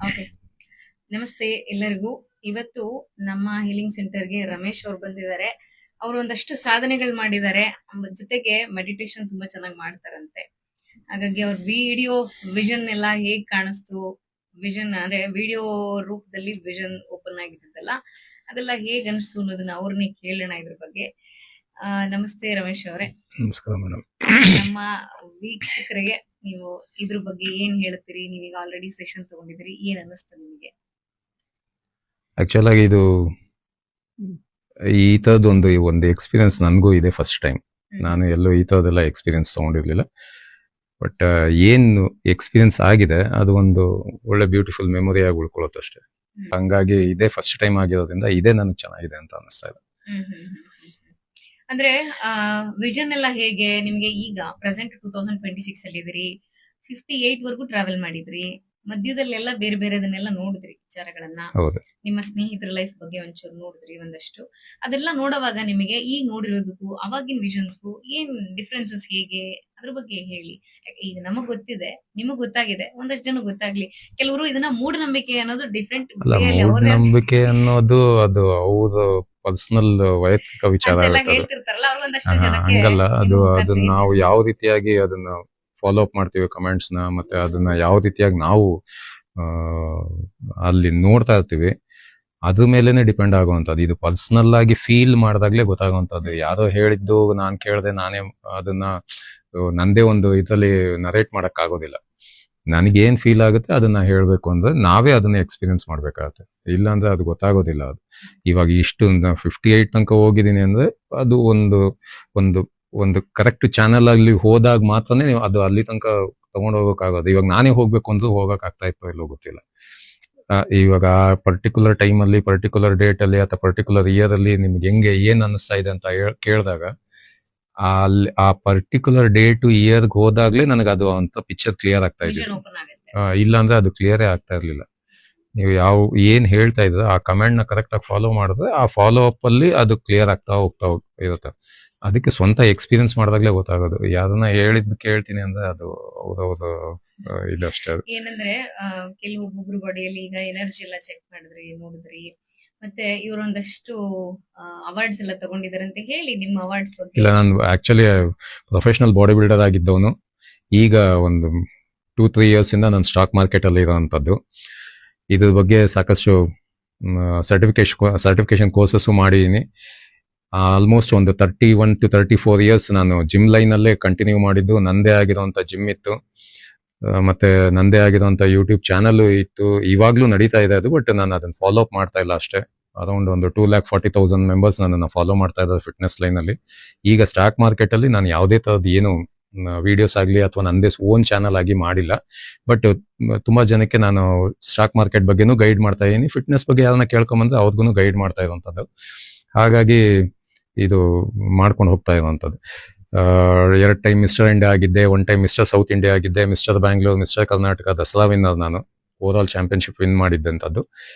Okay. ನಮಸ್ತೆ ಎಲ್ಲರಿಗೂ. ಇವತ್ತು ನಮ್ಮ ಹೀಲಿಂಗ್ ಸೆಂಟರ್ಗೆ ರಮೇಶ್ ಅವ್ರು ಬಂದಿದ್ದಾರೆ. ಅವರು ಒಂದಷ್ಟು ಸಾಧನೆಗಳು ಮಾಡಿದ್ದಾರೆ. ಜೊತೆಗೆ ಮೆಡಿಟೇಷನ್ ತುಂಬಾ ಚೆನ್ನಾಗಿ ಮಾಡ್ತಾರಂತೆ. ಹಾಗಾಗಿ ಅವ್ರ ವಿಡಿಯೋ ವಿಷನ್ ಎಲ್ಲ ಹೇಗ್ ಕಾಣಿಸ್ತು, ವಿಷನ್ ಅಂದ್ರೆ ವಿಡಿಯೋ ರೂಪದಲ್ಲಿ ವಿಷನ್ ಓಪನ್ ಆಗಿದ್ದಲ್ಲ, ಅದೆಲ್ಲ ಹೇಗ್ ಅನಿಸ್ತು ಅನ್ನೋದನ್ನ ಅವ್ರನ್ನೇ ಕೇಳೋಣ ಇದ್ರ ಬಗ್ಗೆ. ನಮಸ್ತೆ ರಮೇಶ್ ಅವರೇ. ನಮಸ್ಕಾರ ಮೇಡಮ್. ನಮ್ಮ ವೀಕ್ಷಕರಿಗೆ ನೀವು ಇದ್ರ ಬಗ್ಗೆ ಏನ್ ಹೇಳ್ತೀರಿ? ನೀವೀಗ ಆಲ್ರೆಡಿ ಸೆಷನ್ ತಗೊಂಡಿದ್ದೀರಿ, ಏನ್ ಅನ್ನಿಸ್ತು ನಿಮಗೆ? ಆಕ್ಚುಲ್ ಆಗಿ ಇದು ಈ ಒಂದು ಎಕ್ಸ್ಪೀರಿಯನ್ಸ್ ನನಗೂ ಇದೆ. ಫಸ್ಟ್ ಟೈಮ್ ನಾನು ಎಲ್ಲೂ ಈ ಥರದ್ದೆಲ್ಲ ಎಕ್ಸ್ಪೀರಿಯನ್ಸ್ ತೊಗೊಂಡಿರ್ಲಿಲ್ಲ. ಬಟ್ ಏನು ಎಕ್ಸ್ಪೀರಿಯನ್ಸ್ ಆಗಿದೆ ಅದು ಒಂದು ಒಳ್ಳೆ ಬ್ಯೂಟಿಫುಲ್ ಮೆಮೊರಿ ಆಗಿ ಉಳ್ಕೊಳ್ಳುತ್ತೆ ಅಷ್ಟೇ. ಹಂಗಾಗಿ ಇದೇ ಫಸ್ಟ್ ಟೈಮ್ ಆಗಿರೋದ್ರಿಂದ ಇದೇ ನನಗೆ ಚೆನ್ನಾಗಿದೆ ಅಂತ ಅನಿಸ್ತಾ ಇದೆ. ಅಂದ್ರೆ ವಿಷನ್ ಎಲ್ಲ ಹೇಗೆ ನಿಮ್ಗೆ? ಈಗ ಪ್ರೆಸೆಂಟ್ 2026 ಅಲ್ಲಿ ಇದೀರಿ, 58 ವರ್ಗೂ ಟ್ರಾವೆಲ್ ಮಾಡಿದ್ರಿ, ಮಧ್ಯದಲ್ಲೆಲ್ಲ ಬೇರೆ ಬೇರೆದನ್ನೆಲ್ಲ ನೋಡಿದ್ರಿ ವಿಚಾರಗಳನ್ನ, ಹೌದು. ನಿಮ್ಮ ಸ್ನೇಹಿತರ ಲೈಫ್ ಬಗ್ಗೆ ಒಂಚೂರು ನೋಡಿದ್ರಿ ಒಂದಷ್ಟು. ಅದೆಲ್ಲ ನೋಡುವಾಗ ನಿಮಗೆ ಈಗ ನೋಡಿರೋದಕ್ಕೂ ಅವಾಗಿನ ವಿಷನ್ಸ್ಗೂ ಏನ್ ಡಿಫ್ರೆನ್ಸಸ್ ಹೇಗೆ, ಅದ್ರ ಬಗ್ಗೆ ಹೇಳಿ. ಈಗ ನಮಗ್ ಗೊತ್ತಿದೆ, ನಿಮಗ್ ಗೊತ್ತಾಗಿದೆ, ಒಂದಷ್ಟು ಜನ ಗೊತ್ತಾಗ್ಲಿ. ಕೆಲವರು ಇದನ್ನ ಮೂಢನಂಬಿಕೆ ಅನ್ನೋದು ಡಿಫ್ರೆಂಟ್ ನಂಬಿಕೆ ಅನ್ನೋದು ಅದು ಅವ್ರ ಪರ್ಸನಲ್ ವೈಯಕ್ತಿಕ ವಿಚಾರ ಆಗುತ್ತೆ. ಹೇಳ್ತಿರ್ತಾರಲ್ಲ, ಅವ್ರಿಗೊಂದಷ್ಟು ಜನಕ್ಕೆ ಹಂಗಲ್ಲ, ಅದು ಅದನ್ನ convey ನಾವು ಯಾವ ರೀತಿಯಾಗಿ ಅದನ್ನ ಫಾಲೋ ಅಪ್ ಮಾಡ್ತೀವಿ ಕಮೆಂಟ್ಸ್ ನ, ಮತ್ತೆ ಅದನ್ನ ಯಾವ ರೀತಿಯಾಗಿ ನಾವು ಅಲ್ಲಿ ನೋಡ್ತಾ ಇರ್ತೀವಿ, ಅದ್ರ ಮೇಲೆನೆ ಡಿಪೆಂಡ್ ಆಗುವಂತದ್ದು. ಇದು ಪರ್ಸನಲ್ ಆಗಿ ಫೀಲ್ ಮಾಡಿದಾಗ್ಲೇ ಗೊತ್ತಾಗುವಂತದ್ದು. ಯಾರೋ ಹೇಳಿದ್ದು ನಾನ್ ಕೇಳ್ದೆ, ನಾನೇ ಅದನ್ನ ನಂದೇ ಒಂದು ಇದ್ರಲ್ಲಿ ನರೇಟ್ ಮಾಡಕ್ ಆಗೋದಿಲ್ಲ. ನನಗೇನ್ ಫೀಲ್ ಆಗುತ್ತೆ ಅದನ್ನ ಹೇಳ್ಬೇಕು ಅಂದ್ರೆ ನಾವೇ ಅದನ್ನ ಎಕ್ಸ್ಪೀರಿಯನ್ಸ್ ಮಾಡ್ಬೇಕಾಗತ್ತೆ. ಇಲ್ಲಾಂದ್ರೆ ಅದು ಗೊತ್ತಾಗೋದಿಲ್ಲ. ಅದು ಇವಾಗ ಇಷ್ಟು 58 ತನಕ ಹೋಗಿದ್ದೀನಿ ಅಂದ್ರೆ ಅದು ಒಂದು ಒಂದು ಒಂದು ಕರೆಕ್ಟ್ ಚಾನೆಲ್ ಅಲ್ಲಿ ಹೋದಾಗ ಮಾತ್ರನೇ ಅದು ಅಲ್ಲಿ ತನಕ ತಗೊಂಡು ಹೋಗೋಕ್ಕಾಗೋದು. ಇವಾಗ ನಾನೇ ಹೋಗ್ಬೇಕು ಅಂದ್ರೆ ಹೋಗಕ್ ಆಗ್ತಾ ಇತ್ತೋ ಇಲ್ಲೋ ಗೊತ್ತಿಲ್ಲ. ಇವಾಗ ಆ ಪರ್ಟಿಕ್ಯುಲರ್ ಟೈಮ್ ಅಲ್ಲಿ, ಪರ್ಟಿಕ್ಯುಲರ್ ಡೇಟ್ ಅಲ್ಲಿ ಅಥವಾ ಪರ್ಟಿಕ್ಯುಲರ್ ಇಯರ್ ಅಲ್ಲಿ ನಿಮ್ಗೆ ಹೆಂಗೆ ಏನ್ ಅನ್ನಿಸ್ತಾ ಇದೆ ಅಂತ ಕೇಳಿದಾಗ ಅಲ್ಲಿ ಆ ಪರ್ಟಿಕ್ಯುಲರ್ ಡೇಟ್ ಇಯರ್ಗೆ ಹೋದಾಗ್ಲೇ ನನಗೆ ಅದು ಅಂತ ಪಿಕ್ಚರ್ ಕ್ಲಿಯರ್ ಆಗ್ತಾ ಇದೆ. ಇಲ್ಲಾಂದ್ರೆ ಅದು ಕ್ಲಿಯರೇ ಆಗ್ತಾ ಇರ್ಲಿಲ್ಲ. ನೀವು ಏನ್ ಹೇಳ್ತಾ ಇದ್ರೆ ಆ ಕಮೆಂಟ್ ನ ಕರೆಕ್ಟ್ ಆಗಿ ಫಾಲೋ ಮಾಡಿದ್ರೆ ಆ ಫಾಲೋ ಅಪ್ ಅಲ್ಲಿ ಅದು ಕ್ಲಿಯರ್ ಆಗ್ತಾ ಹೋಗ್ತಾ ಇರುತ್ತೆ. ಅದಕ್ಕೆ ಸ್ವಂತ ಎಕ್ಸ್ಪೀರಿಯನ್ಸ್ ಮಾಡಿದಾಗ್ಲೇ ಗೊತ್ತಾಗೋದು. ಯಾರನ್ನ ಹೇಳಿದ್ ಕೇಳ್ತೀನಿ ಅಂದ್ರೆ ಅದು ಅವ್ರವ್ರ ಇದಷ್ಟೇ. ಏನಂದ್ರೆ ಕೆಲವೊಬ್ಬೊಬ್ರು ಬಾಡಿಯಲ್ಲಿ ಈಗ ಎನರ್ಜಿ ಎಲ್ಲ ಚೆಕ್ ಮಾಡಿದ್ರಿ, ನೋಡಿದ್ರಿ, ಮತ್ತೆ ಇವರೊಂದಷ್ಟು ಅವಾರ್ಡ್ಸ್ ಎಲ್ಲ ತಗೊಂಡಿದ್ದಾರೆ ಅಂತ ಹೇಳಿ, ನಿಮ್ಮ ಅವಾರ್ಡ್ಸ್ ಬಗ್ಗೆ. ಇಲ್ಲ, ನಾನು ಆಕ್ಚುಲಿ ಪ್ರೊಫೆಷನಲ್ ಬಾಡಿ ಬಿಲ್ಡರ್ ಆಗಿದ್ದವನು. ಈಗ ಒಂದು 2-3 ಇಯರ್ಸ್ ಇಂದ ನಾನು ಸ್ಟಾಕ್ ಮಾರ್ಕೆಟ್ ಅಲ್ಲಿ ಇರೋಂಥದ್ದು. ಇದ್ರ ಬಗ್ಗೆ ಸಾಕಷ್ಟು ಸರ್ಟಿಫಿಕೇಶನ್ ಕೋರ್ಸಸ್ ಮಾಡಿದ್ದೀನಿ. ಆಲ್ಮೋಸ್ಟ್ ಒಂದು 31 to 34 ಇಯರ್ಸ್ ನಾನು ಜಿಮ್ ಲೈನ್ ಅಲ್ಲೇ ಕಂಟಿನ್ಯೂ ಮಾಡಿದ್ದು. ನಂದೇ ಆಗಿರುವಂತ ಜಿಮ್ ಇತ್ತು, ಮತ್ತೆ ನಂದೇ ಆಗಿರುವಂತ ಯೂಟ್ಯೂಬ್ ಚಾನಲ್ ಇತ್ತು. ಇವಾಗ್ಲೂ ನಡೀತಾ ಇದೆ ಅದು, ಬಟ್ ನಾನು ಅದನ್ನ ಫಾಲೋ ಅಪ್ ಮಾಡ್ತಾ ಇಲ್ಲ ಅಷ್ಟೇ. ಅರೌಂಡ್ ಒಂದು 240,000 ಮೆಂಬರ್ಸ್ ನನ್ನನ್ನು ಫಾಲೋ ಮಾಡ್ತಾ ಇದ್ದಾರೆ ಫಿಟ್ನೆಸ್ ಲೈನ್ ಅಲ್ಲಿ. ಈಗ ಸ್ಟಾಕ್ ಮಾರ್ಕೆಟ್ ಅಲ್ಲಿ ನಾನು ಯಾವುದೇ ತರದ್ ಏನು ವಿಡಿಯೋಸ್ ಆಗಲಿ ಅಥವಾ ನಂದೇ ಓನ್ ಚಾನಲ್ ಆಗಿ ಮಾಡಿಲ್ಲ. ಬಟ್ ತುಂಬಾ ಜನಕ್ಕೆ ನಾನು ಸ್ಟಾಕ್ ಮಾರ್ಕೆಟ್ ಬಗ್ಗೆನೂ ಗೈಡ್ ಮಾಡ್ತಾ ಇದ್ದೀನಿ. ಫಿಟ್ನೆಸ್ ಬಗ್ಗೆ ಯಾರನ್ನ ಕೇಳ್ಕೊಂಬಂದ್ರೆ ಅವ್ರಿಗೂ ಗೈಡ್ ಮಾಡ್ತಾ ಇರುವಂತದ್ದು. ಹಾಗಾಗಿ ಇದು ಮಾಡ್ಕೊಂಡು ಹೋಗ್ತಾ ಇರುವಂತದ್ದು. 2 ಟೈಮ್ ಮಿಸ್ಟರ್ ಇಂಡಿಯಾ ಆಗಿದ್ದೆ, 1 ಟೈಮ್ ಮಿಸ್ಟರ್ ಸೌತ್ ಇಂಡಿಯಾ ಆಗಿದ್ದೆ, mister Bangalore, mister Karnataka Dasara winner ನಾನು. ಓವರ್ ಆಲ್ ಚಾಂಪಿಯನ್ಶಿಪ್ ವಿನ್ ಮಾಡಿದ್ದಂಥದ್ದು.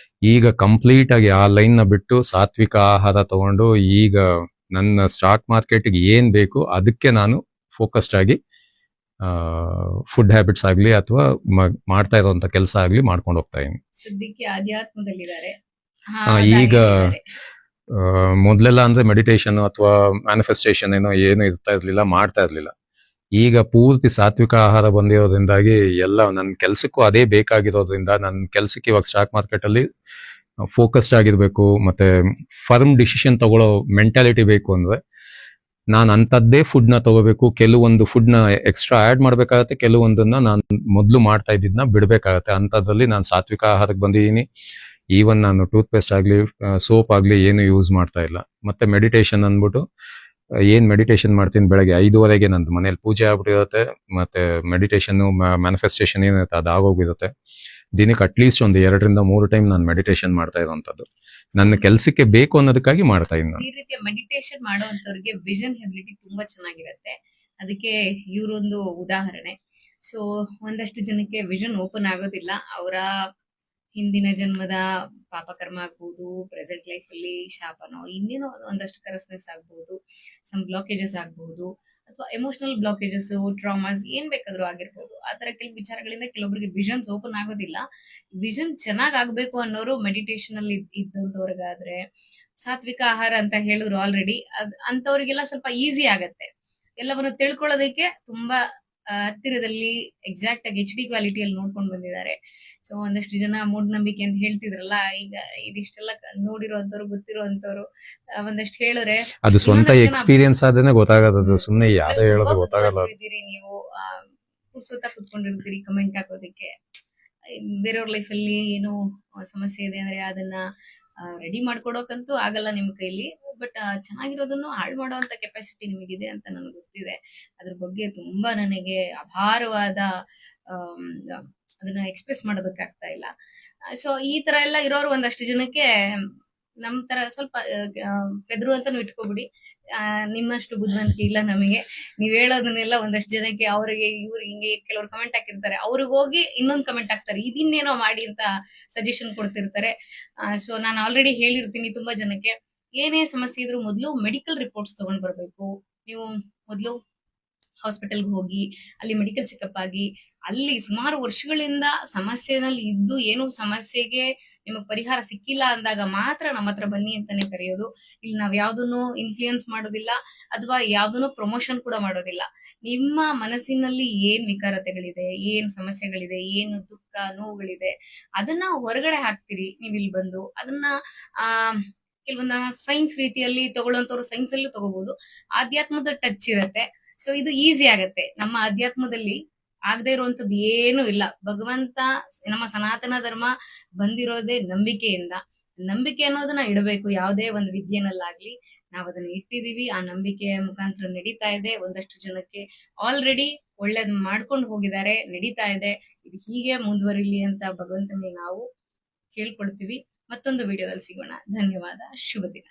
ಈಗ ಕಂಪ್ಲೀಟ್ ಆಗಿ ಆ ಲೈನ್ ನ ಬಿಟ್ಟು ಸಾತ್ವಿಕ ಆಹಾರ ತಗೊಂಡು ಈಗ ನನ್ನ ಸ್ಟಾಕ್ ಮಾರ್ಕೆಟ್ಗೆ ಏನ್ ಬೇಕು ಅದಕ್ಕೆ ನಾನು ಫೋಕಸ್ಡ್ ಆಗಿ ಫುಡ್ ಹ್ಯಾಬಿಟ್ಸ್ ಆಗ್ಲಿ ಅಥವಾ ಮಾಡ್ತಾ ಇರುವಂತ ಕೆಲಸ ಆಗ್ಲಿ ಮಾಡ್ಕೊಂಡು ಹೋಗ್ತಾ ಇದೀನಿ. ಸದ್ಯಕ್ಕೆ ಆಧ್ಯಾತ್ಮದಲ್ಲಿದ್ದಾರೆ. ಈಗ ಮೊದಲೆಲ್ಲ ಅಂದ್ರೆ ಮೆಡಿಟೇಷನ್ ಅಥವಾ ಮ್ಯಾನಿಫೆಸ್ಟೇಷನ್ ಏನು ಇರ್ತಾ ಇರ್ಲಿಲ್ಲ, ಮಾಡ್ತಾ ಇರ್ಲಿಲ್ಲ. ಈಗ ಪೂರ್ತಿ ಸಾತ್ವಿಕ ಆಹಾರ ಬಂದಿರೋದ್ರಿಂದಾಗಿ ಎಲ್ಲ ನನ್ನ ಕೆಲ್ಸಕ್ಕೂ ಅದೇ ಬೇಕಾಗಿರೋದ್ರಿಂದ ನನ್ನ ಕೆಲ್ಸಕ್ಕೆ ಇವಾಗ ಸ್ಟಾಕ್ ಮಾರ್ಕೆಟ್ ಅಲ್ಲಿ ಫೋಕಸ್ಡ್ ಆಗಿರ್ಬೇಕು, ಮತ್ತೆ ಫರ್ಮ್ ಡಿಸಿಷನ್ ತಗೊಳ್ಳೋ ಮೆಂಟಾಲಿಟಿ ಬೇಕು ಅಂದ್ರೆ ನಾನು ಅಂಥದ್ದೇ ಫುಡ್ನ ತಗೋಬೇಕು. ಕೆಲವೊಂದು ಫುಡ್ನ ಎಕ್ಸ್ಟ್ರಾ ಆ್ಯಡ್ ಮಾಡಬೇಕಾಗತ್ತೆ, ಕೆಲವೊಂದನ್ನ ನಾನು ಮೊದಲು ಮಾಡ್ತಾ ಇದ್ದಿದ್ದನ್ನ ಬಿಡಬೇಕಾಗತ್ತೆ. ಅಂಥದ್ರಲ್ಲಿ ನಾನು ಸಾತ್ವಿಕ ಆಹಾರಕ್ಕೆ ಬಂದಿದ್ದೀನಿ. ಈವನ್ ನಾನು ಟೂತ್ ಪೇಸ್ಟ್ ಆಗಲಿ, ಸೋಪ್ ಆಗಲಿ ಏನು ಯೂಸ್ ಮಾಡ್ತಾ ಇಲ್ಲ. ಮತ್ತೆ ಮೆಡಿಟೇಷನ್ ಅಂದ್ಬಿಟ್ಟು ಏನ್ ಮೆಡಿಟೇಷನ್ ಮಾಡ್ತೀನಿ, ಬೆಳಗ್ಗೆ 5:30ಗೆ ನಂದು ಮನೇಲಿ ಪೂಜೆ ಆಗ್ಬಿಟ್ಟಿರುತ್ತೆ. ಮತ್ತೆ ಮೆಡಿಟೇಷನ್ ಮ್ಯಾನಿಫೆಸ್ಟೇಷನ್ ಏನಿರುತ್ತೆ ಅದು ಆಗೋಗಿರುತ್ತೆ. ದಿನಕ್ಕೆ ಅಟ್ಲೀಸ್ಟ್ ಒಂದು 2-3 ಟೈಮ್ ನಾನು ಮೆಡಿಟೇಷನ್ ಮಾಡ್ತಾ ಇರುವಂತದ್ದು. ನನ್ನ ಕೆಲಸಕ್ಕೆ ಬೇಕು ಅನ್ನೋದಕ್ಕಾಗಿ ಮಾಡ್ತಾ ಇದ್ದೀನಿ. ಈ ರೀತಿಯ ಮೆಡಿಟೇಷನ್ ಮಾಡುವಂತವ್ರಿಗೆ ವಿಷನ್ ಎಬಿಲಿಟಿ ತುಂಬಾ ಚೆನ್ನಾಗಿರುತ್ತೆ. ಅದಕ್ಕೆ ಇವರೊಂದು ಉದಾಹರಣೆ. ಸೊ ಒಂದಷ್ಟು ಜನಕ್ಕೆ ವಿಷನ್ ಓಪನ್ ಆಗೋದಿಲ್ಲ. ಅವರ ಹಿಂದಿನ ಜನ್ಮದ ಪಾಪಕರ್ಮ ಆಗ್ಬಹುದು, ಪ್ರೆಸೆಂಟ್ ಲೈಫ್ ಅಲ್ಲಿ ಶಾಪನೋ ಇನ್ನೇನೋ ಒಂದಷ್ಟು ಕರಸ್ನೆಸ್ ಆಗ್ಬಹುದು, ಸಮ್ ಬ್ಲಾಕೇಜಸ್ ಆಗ್ಬಹುದು, ಅಥವಾ ಎಮೋಷನಲ್ ಬ್ಲಾಕೇಜಸ್, ಟ್ರಾಮಾಸ್ ಏನ್ ಬೇಕಾದ್ರೂ ಆಗಿರ್ಬೋದು. ಆ ತರ ಕೆಲವು ವಿಚಾರಗಳಿಂದ ಕೆಲವೊಬ್ಬರಿಗೆ ವಿಷನ್ಸ್ ಓಪನ್ ಆಗೋದಿಲ್ಲ. ವಿಷನ್ ಚೆನ್ನಾಗ್ ಆಗ್ಬೇಕು ಅನ್ನೋರು ಮೆಡಿಟೇಷನ್ ಅಲ್ಲಿ ಇದ್ದಂತವ್ರಿಗಾದ್ರೆ, ಸಾತ್ವಿಕ ಆಹಾರ ಅಂತ ಹೇಳಿದ್ರು ಆಲ್ರೆಡಿ, ಅಂತವ್ರಿಗೆಲ್ಲ ಸ್ವಲ್ಪ ಈಸಿ ಆಗತ್ತೆ ಎಲ್ಲವನ್ನು ತಿಳ್ಕೊಳ್ಳೋದಕ್ಕೆ. ತುಂಬಾ ಹತ್ತಿರದಲ್ಲಿ ಎಕ್ಸಾಕ್ಟ್ ಆಗಿ HD ಕ್ವಾಲಿಟಿಯಲ್ಲಿ ನೋಡ್ಕೊಂಡು ಬಂದಿದ್ದಾರೆ. ಸೊ ಒಂದಷ್ಟು ಜನ ಮೂಢನಂಬಿಕೆ ಅಂತ ಹೇಳ್ತಿದ್ರಲ್ಲ, ಈಗ ಇದಿಷ್ಟೆಲ್ಲ ನೋಡಿರೋಂಥವ್ರು, ಗೊತ್ತಿರೋಂಥವ್ರು ಒಂದಷ್ಟು ಹೇಳಿದ್ರೆ ಅದು ಸ್ವಂತ ಇನ್ನೊಂದಷ್ಟು ಜನ ಎಕ್ಸ್ಪೀರಿಯನ್ಸ್ ಆದೇನೆ ಗೊತ್ತಾಗದು, ಸುಮ್ನೆ ಯಾವ್ದೋ ತುಂಬಾ ಹೇಳೋದು ಗೊತ್ತಾಗಲ್ಲ. ಬುದ್ಧಿವಂತರಿದ್ದೀರಿ ನೀವು, ಪುರ್ಸೊತ್ತ ಕುತ್ಕೊಂಡಿರ್ತೀರಿ ಕಮೆಂಟ್ ಹಾಕೋದಕ್ಕೆ. ಬೇರೆಯವ್ರ ಲೈಫಲ್ಲಿ ಏನೋ ಸಮಸ್ಯೆ ಇದೆ ಅಂದ್ರೆ ಅದನ್ನ ರೆಡಿ ಮಾಡ್ಕೊಡೋಕಂತೂ ಆಗಲ್ಲ ನಿಮ್ ಕೈಲಿ. ಬಟ್ ಚೆನ್ನಾಗಿರೋದನ್ನು ಹಾಳು ಮಾಡುವಂತ ಕೆಪಾಸಿಟಿ ನಿಮಗಿದೆ ಅಂತ ನನಗೆ ಗೊತ್ತಿದೆ. ಅದ್ರ ಬಗ್ಗೆ ತುಂಬಾ ನನಗೆ ಅಪಾರವಾದ ಆಮ್, ಅದನ್ನ ಎಕ್ಸ್ಪ್ರೆಸ್ ಮಾಡೋದಕ್ಕಾಗ್ತಾ ಇಲ್ಲ. ಸೊ ಈ ತರ ಎಲ್ಲ ಇರೋರು ಒಂದಷ್ಟು ಜನಕ್ಕೆ ನಮ್ ತರ ಸ್ವಲ್ಪ ಪೆದ್ರು ಅಂತಾನು ಇಟ್ಕೋಬಿಡಿ. ನಿಮ್ಮಷ್ಟು ಬುದ್ಧಿವಂತಿಕೆ ಇಲ್ಲ ನಮಗೆ. ನೀವ್ ಹೇಳೋದನ್ನೆಲ್ಲ ಒಂದಷ್ಟು ಜನಕ್ಕೆ ಅವ್ರಿಗೆ ಇವ್ರು ಹಿಂಗೆ ಕೆಲವ್ರು ಕಮೆಂಟ್ ಹಾಕಿರ್ತಾರೆ, ಅವ್ರಿಗೆ ಹೋಗಿ ಇನ್ನೊಂದು ಕಮೆಂಟ್ ಹಾಕ್ತಾರೆ, ಇದನ್ನೇನೋ ಮಾಡಿ ಅಂತ ಸಜೆಷನ್ ಕೊಡ್ತಿರ್ತಾರೆ. ಸೊ ನಾನು ಆಲ್ರೆಡಿ ಹೇಳಿರ್ತೀನಿ ತುಂಬಾ ಜನಕ್ಕೆ, ಏನೇ ಸಮಸ್ಯೆ ಇದ್ರು ಮೊದಲು ಮೆಡಿಕಲ್ ರಿಪೋರ್ಟ್ಸ್ ತಗೊಂಡ್ ಬರ್ಬೇಕು. ನೀವು ಮೊದಲು ಹಾಸ್ಪಿಟಲ್ಗೆ ಹೋಗಿ ಅಲ್ಲಿ ಮೆಡಿಕಲ್ ಚೆಕಪ್ ಆಗಿ, ಅಲ್ಲಿ ಸುಮಾರು ವರ್ಷಗಳಿಂದ ಸಮಸ್ಯೆನಲ್ಲಿ ಇದ್ದು ಏನು ಸಮಸ್ಯೆಗೆ ನಿಮಗ್ ಪರಿಹಾರ ಸಿಕ್ಕಿಲ್ಲ ಅಂದಾಗ ಮಾತ್ರ ನಮ್ಮ ಹತ್ರ ಬನ್ನಿ ಅಂತಾನೆ ಕರೆಯೋದು. ಇಲ್ಲಿ ನಾವ್ ಯಾವ್ದನ್ನು ಇನ್ಫ್ಲೂಯೆನ್ಸ್ ಮಾಡೋದಿಲ್ಲ ಅಥವಾ ಯಾವ್ದನ್ನು ಪ್ರಮೋಷನ್ ಕೂಡ ಮಾಡೋದಿಲ್ಲ. ನಿಮ್ಮ ಮನಸ್ಸಿನಲ್ಲಿ ಏನ್ ವಿಕಾರತೆಗಳಿದೆ, ಏನ್ ಸಮಸ್ಯೆಗಳಿದೆ, ಏನು ದುಃಖ ನೋವುಗಳಿದೆ, ಅದನ್ನ ಹೊರಗಡೆ ಹಾಕ್ತಿರಿ ನೀವ್ ಇಲ್ಲಿ ಬಂದು. ಅದನ್ನ ಆ ಕೆಲವೊಂದ ಸೈನ್ಸ್ ರೀತಿಯಲ್ಲಿ ತಗೊಳ್ಳೋಂಥವ್ರು ಸೈನ್ಸ್ ಅಲ್ಲೂ ತಗೋಬಹುದು. ಆಧ್ಯಾತ್ಮದ ಟಚ್ ಇರತ್ತೆ. ಸೊ ಇದು ಈಸಿ ಆಗತ್ತೆ. ನಮ್ಮ ಅಧ್ಯಾತ್ಮದಲ್ಲಿ ಆಗದೆ ಇರುವಂತದ್ದು ಏನೂ ಇಲ್ಲ. ಭಗವಂತ, ನಮ್ಮ ಸನಾತನ ಧರ್ಮ ಬಂದಿರೋದೇ ನಂಬಿಕೆಯಿಂದ. ನಂಬಿಕೆ ಅನ್ನೋದನ್ನ ಇಡಬೇಕು ಯಾವುದೇ ಒಂದು ವಿದ್ಯೆನಲ್ಲಾಗ್ಲಿ. ನಾವ್ ಅದನ್ನ ಇಟ್ಟಿದೀವಿ, ಆ ನಂಬಿಕೆಯ ಮುಖಾಂತರ ನಡೀತಾ ಇದೆ. ಒಂದಷ್ಟು ಜನಕ್ಕೆ ಆಲ್ರೆಡಿ ಒಳ್ಳೇದ್ ಮಾಡ್ಕೊಂಡು ಹೋಗಿದ್ದಾರೆ, ನಡೀತಾ ಇದೆ. ಇದು ಹೀಗೆ ಮುಂದುವರಿಲಿ ಅಂತ ಭಗವಂತನಿಗೆ ನಾವು ಕೇಳ್ಕೊಳ್ತೀವಿ. ಮತ್ತೊಂದು ವಿಡಿಯೋದಲ್ಲಿ ಸಿಗೋಣ. ಧನ್ಯವಾದ. ಶುಭ ದಿನ.